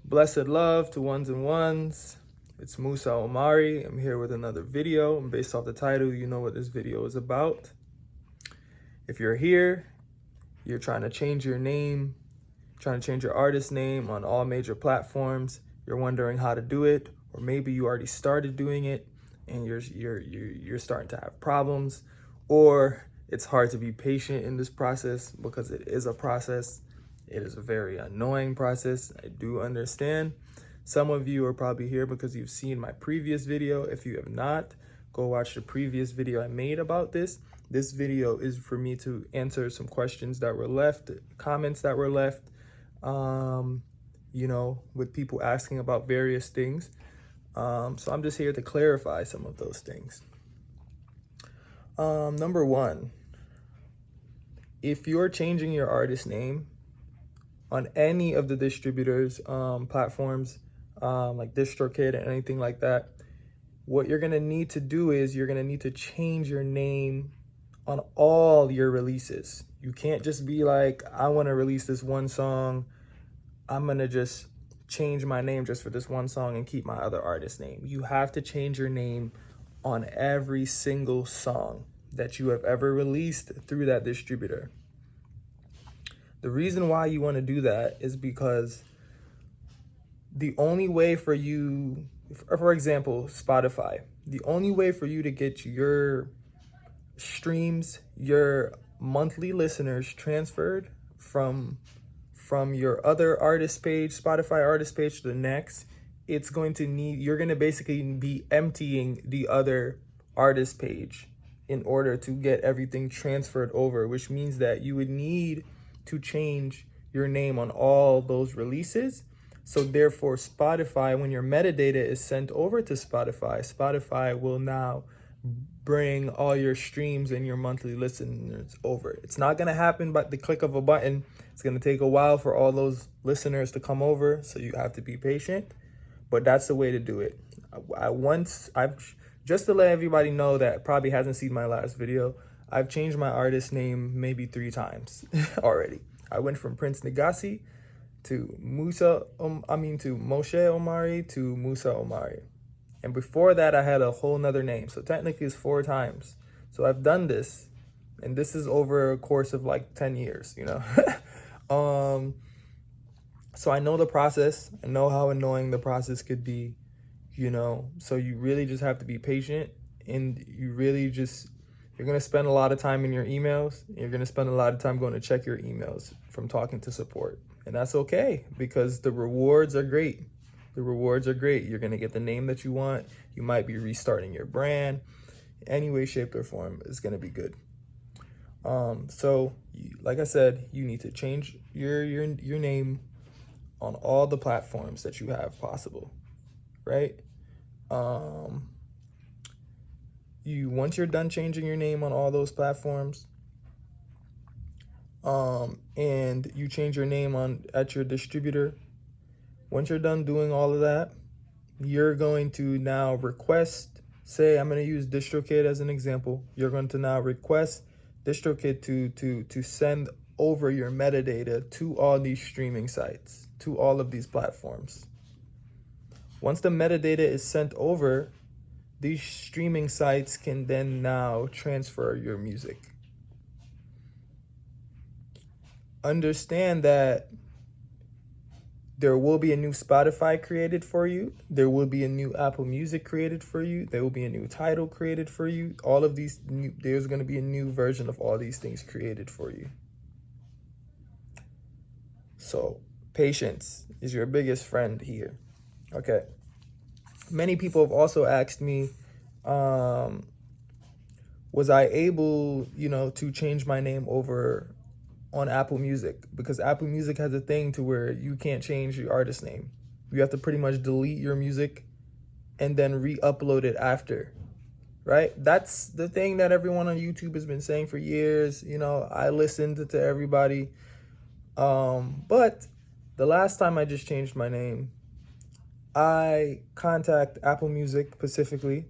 Blessed love to ones and ones. It's Musa Omari. I'm here with another video, and based off the title, you know what this video is about. If you're here, you're trying to change your name, trying to change your artist name on all major platforms. You're wondering how to do it, or maybe you already started doing it and you're starting to have problems, or it's hard to be patient in this process because it is a process. It is a very annoying process. I do understand. Some of you are probably here because you've seen my previous video. If you have not, go watch the previous video I made about this. This video is for me to answer some questions that were left, comments that were left, with people asking about various things. So I'm just here to clarify some of those things. Number one, if you're changing your artist name on any of the distributors, platforms, like Distrokid and anything like that, what you're gonna need to do is you're gonna need to change your name on all your releases. You can't just be like, I wanna release this one song, I'm gonna just change my name just for this one song and keep my other artist name. You have to change your name on every single song that you have ever released through that distributor. The reason why you want to do that is because the only way for you, for example, Spotify, the only way for you to get your streams, your monthly listeners transferred from your other artist page, Spotify artist page, to the next, you're going to basically be emptying the other artist page in order to get everything transferred over, which means that you would need to change your name on all those releases. So therefore, Spotify, when your metadata is sent over to Spotify, Spotify will now bring all your streams and your monthly listeners over. It's not going to happen by the click of a button. It's going to take a while for all those listeners to come over, so you have to be patient, but that's the way to do it. Just to let everybody know that probably hasn't seen my last video, I've changed my artist name maybe 3 times already. I went from Prince Negasi to Moshe Omari to Musa Omari. And before that, I had a whole nother name. So technically it's 4 times. So I've done this, and this is over a course of like 10 years, So I know the process. I know how annoying the process could be, So you really just have to be patient, and you're going to spend a lot of time in your emails. You're going to spend a lot of time going to check your emails from talking to support. And that's okay, because the rewards are great. The rewards are great. You're going to get the name that you want. You might be restarting your brand. Any way, shape, or form is going to be good. So like I said, you need to change your name on all the platforms that you have possible, right? Once you're done changing your name on all those platforms, and you change your name at your distributor, once you're done doing all of that, you're going to now request, say I'm going to use Distrokid as an example. You're going to now request Distrokid to send over your metadata to all these streaming sites, to all of these platforms. Once the metadata is sent over, these streaming sites can then now transfer your music. Understand that there will be a new Spotify created for you. There will be a new Apple Music created for you. There will be a new title created for you. All of these, there's going to be a new version of all these things created for you. So patience is your biggest friend here. Okay. Many people have also asked me, was I able, to change my name over on Apple Music? Because Apple Music has a thing to where you can't change your artist name. You have to pretty much delete your music and then re-upload it after, right? That's the thing that everyone on YouTube has been saying for years. I listened to everybody. But the last time I just changed my name, I contact Apple Music specifically,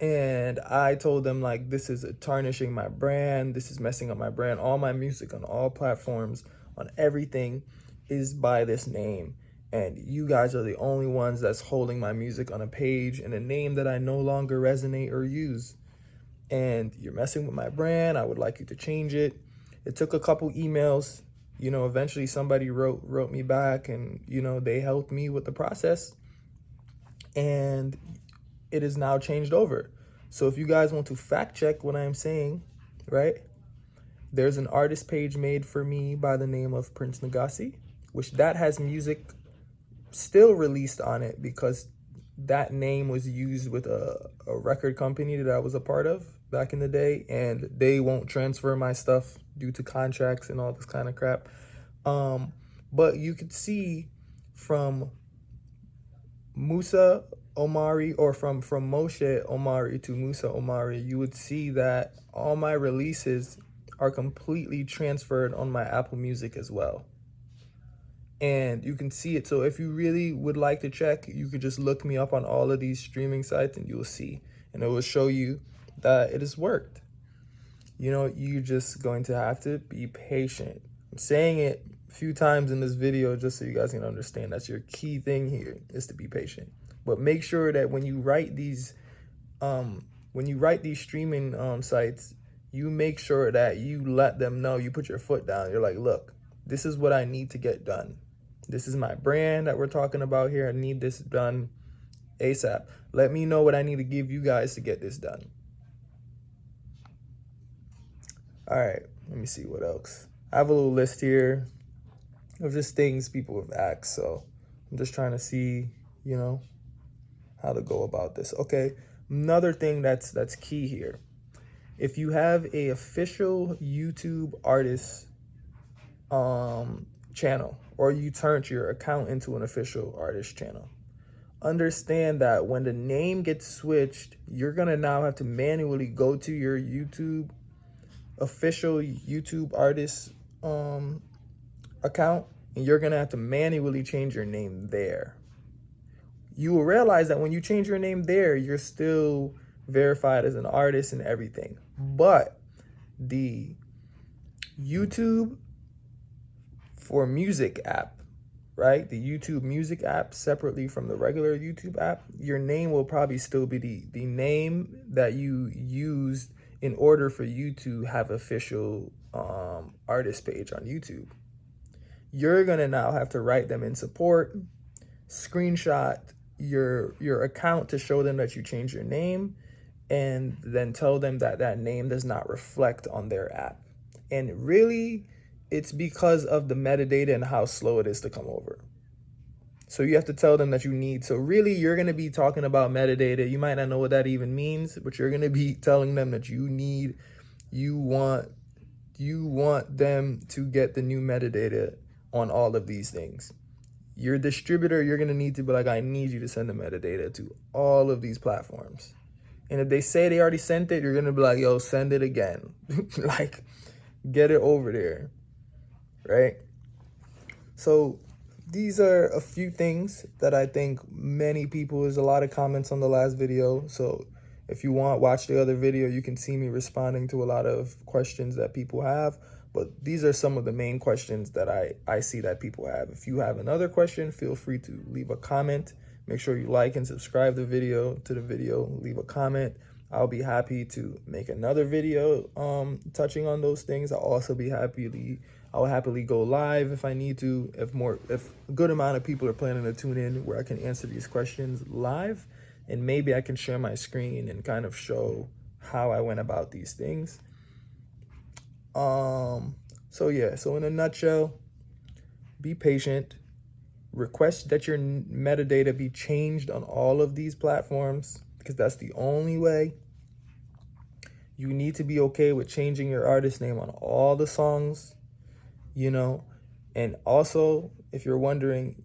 and I told them, like, this is tarnishing my brand. This is messing up my brand. All my music on all platforms, on everything, is by this name. And you guys are the only ones that's holding my music on a page and a name that I no longer resonate or use. And you're messing with my brand. I would like you to change it. It took a couple emails. Eventually somebody wrote me back, and they helped me with the process, and it is now changed over. So if you guys want to fact check what I'm saying, right? There's an artist page made for me by the name of Prince Negasi, which that has music still released on it because that name was used with a record company that I was a part of back in the day, and they won't transfer my stuff due to contracts and all this kind of crap. But you could see from Musa Omari, or from Moshe Omari to Musa Omari, you would see that all my releases are completely transferred on my Apple Music as well. And you can see it. So if you really would like to check, you could just look me up on all of these streaming sites and you'll see. And it will show you that it has worked. You're just going to have to be patient. I'm saying it a few times in this video just so you guys can understand that's your key thing here, is to be patient. But make sure that when you write these streaming sites, you make sure that you let them know, you put your foot down. You're like, look, this is what I need to get done. This is my brand that we're talking about here. I need this done ASAP. Let me know what I need to give you guys to get this done. All right, let me see what else. I have a little list here of just things people have asked. So I'm just trying to see, how to go about this. Okay, another thing that's key here. If you have a official YouTube artist channel, or you turned your account into an official artist channel, understand that when the name gets switched, you're gonna now have to manually go to your official YouTube artist account, and you're gonna have to manually change your name there. You will realize that when you change your name there, you're still verified as an artist and everything. But the YouTube for Music app, right? The YouTube Music app, separately from the regular YouTube app, your name will probably still be the name that you used in order for you to have official artist page on YouTube. You're gonna now have to write them in support, screenshot your account to show them that you changed your name, and then tell them that that name does not reflect on their app. And really, it's because of the metadata and how slow it is to come over. So you have to tell them that you need. So really, you're going to be talking about metadata. You might not know what that even means, but you're going to be telling them that you want them to get the new metadata on all of these things. Your distributor, you're going to need to be like, I need you to send the metadata to all of these platforms. And if they say they already sent it, you're going to be like, yo, send it again. Like, get it over there, right? So these are a few things that I think many people, there's a lot of comments on the last video. So if you want, watch the other video. You can see me responding to a lot of questions that people have. But these are some of the main questions that I see that people have. If you have another question, feel free to leave a comment. Make sure you like and subscribe to the video, leave a comment. I'll be happy to make another video touching on those things. I'll happily go live if I need to, if a good amount of people are planning to tune in, where I can answer these questions live, and maybe I can share my screen and kind of show how I went about these things. So in a nutshell, be patient. Request that your metadata be changed on all of these platforms, because that's the only way. You need to be okay with changing your artist name on all the songs, and also, if you're wondering,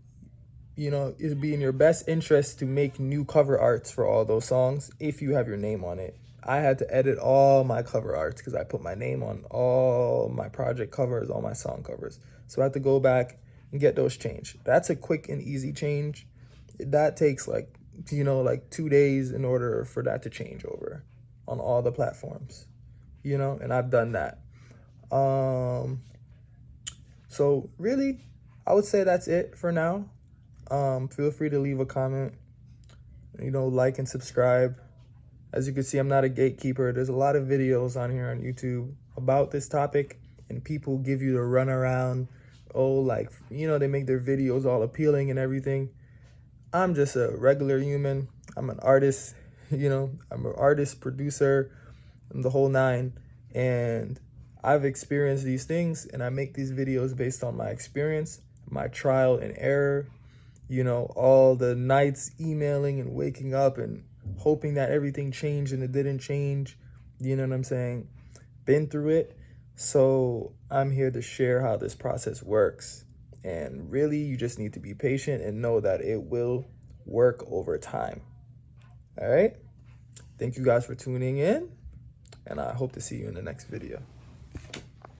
it'd be in your best interest to make new cover arts for all those songs if you have your name on it. I had to edit all my cover arts because I put my name on all my project covers, all my song covers. So I have to go back and get those changed. That's a quick and easy change. That takes like 2 days in order for that to change over on all the platforms, and I've done that. So really, I would say that's it for now. feel free to leave a comment, like and subscribe. As you can see, I'm not a gatekeeper. There's a lot of videos on here on YouTube about this topic, and people give you the runaround. Oh, they make their videos all appealing and everything. I'm just a regular human. I'm an artist, I'm an artist, producer, and the whole nine. And I've experienced these things, and I make these videos based on my experience, my trial and error, all the nights emailing and waking up and hoping that everything changed and it didn't change. You know what I'm saying? Been through it. So I'm here to share how this process works. And really, you just need to be patient and know that it will work over time. All right? Thank you guys for tuning in, and I hope to see you in the next video.